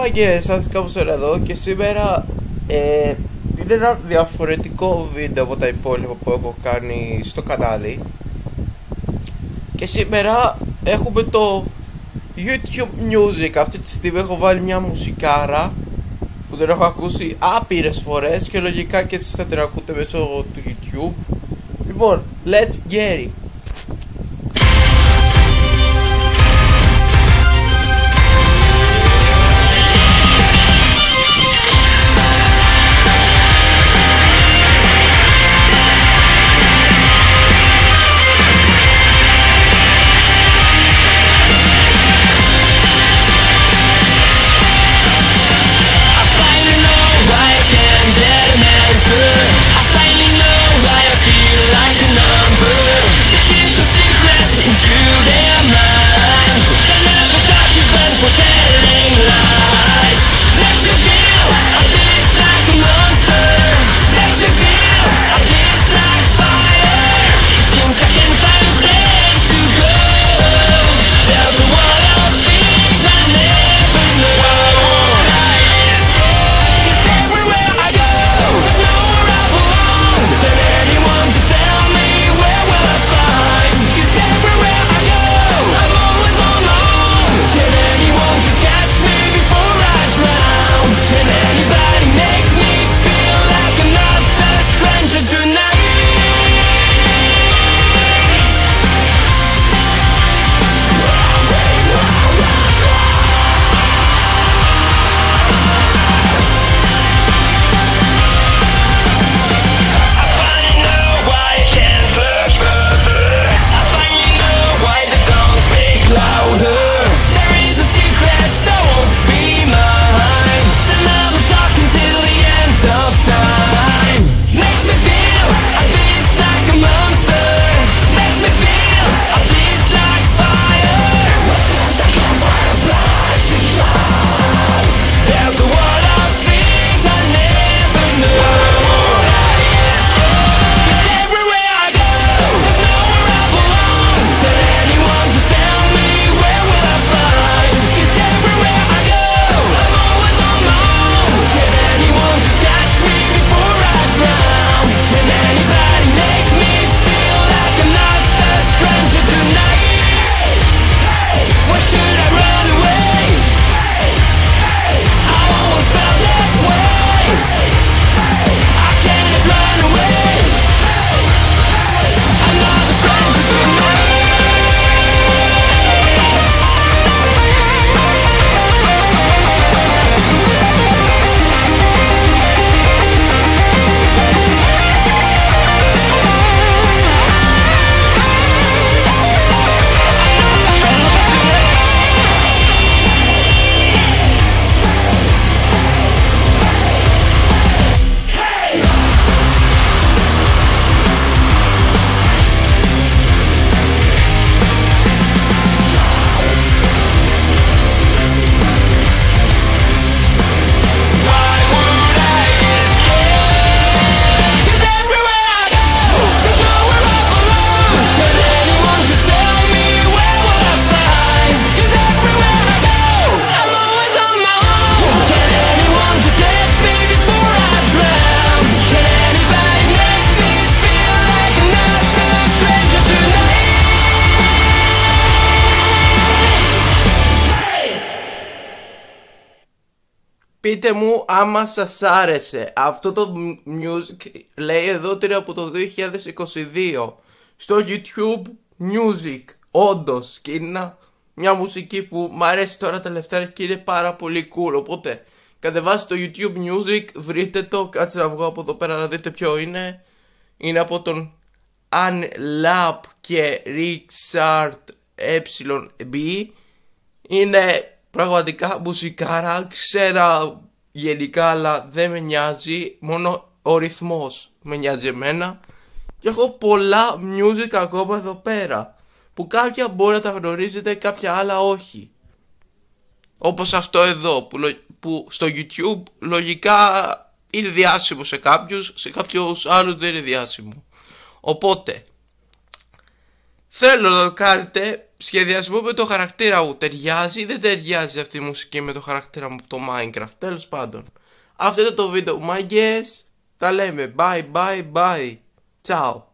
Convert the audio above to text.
μάγκες, σας κάπως εδώ και σήμερα είναι ένα διαφορετικό βίντεο από τα υπόλοιπα που έχω κάνει στο κανάλι. Και σήμερα έχουμε το YouTube Music. Αυτή τη στιγμή έχω βάλει μια μουσικάρα που δεν έχω ακούσει άπειρες φορές και λογικά και εσείς θα την ακούτε μέσω του YouTube. Λοιπόν, let's get it. Πείτε μου άμα σας άρεσε. Αυτό το music λέει εδώ ότι είναι από το 2022 στο YouTube Music. Όντως, και είναι μια μουσική που μου αρέσει τώρα τελευταία και είναι πάρα πολύ cool. Οπότε κατεβάστε το YouTube Music, βρείτε το. Κάτσε να βγω από εδώ πέρα να δείτε ποιο είναι. Είναι από τον Unlap και Richard EB. Είναι πραγματικά μουσικάρα, ξέρα γενικά αλλά δεν με νοιάζει, μόνο ο ρυθμός με νοιάζει εμένα. Και έχω πολλά music ακόμα εδώ πέρα, που κάποια μπορεί να τα γνωρίζετε, κάποια άλλα όχι. Όπως αυτό εδώ που στο YouTube λογικά είναι διάσημο σε κάποιους άλλους δεν είναι διάσημο. Οπότε θέλω να το κάνετε σχεδιασμό με το χαρακτήρα μου ταιριάζει ή δεν ταιριάζει αυτή η μουσική με το χαρακτήρα μου από το Minecraft. Τέλος πάντων, αυτό ήταν το βίντεο μου, μάγκες. Τα λέμε, bye bye bye. Ciao.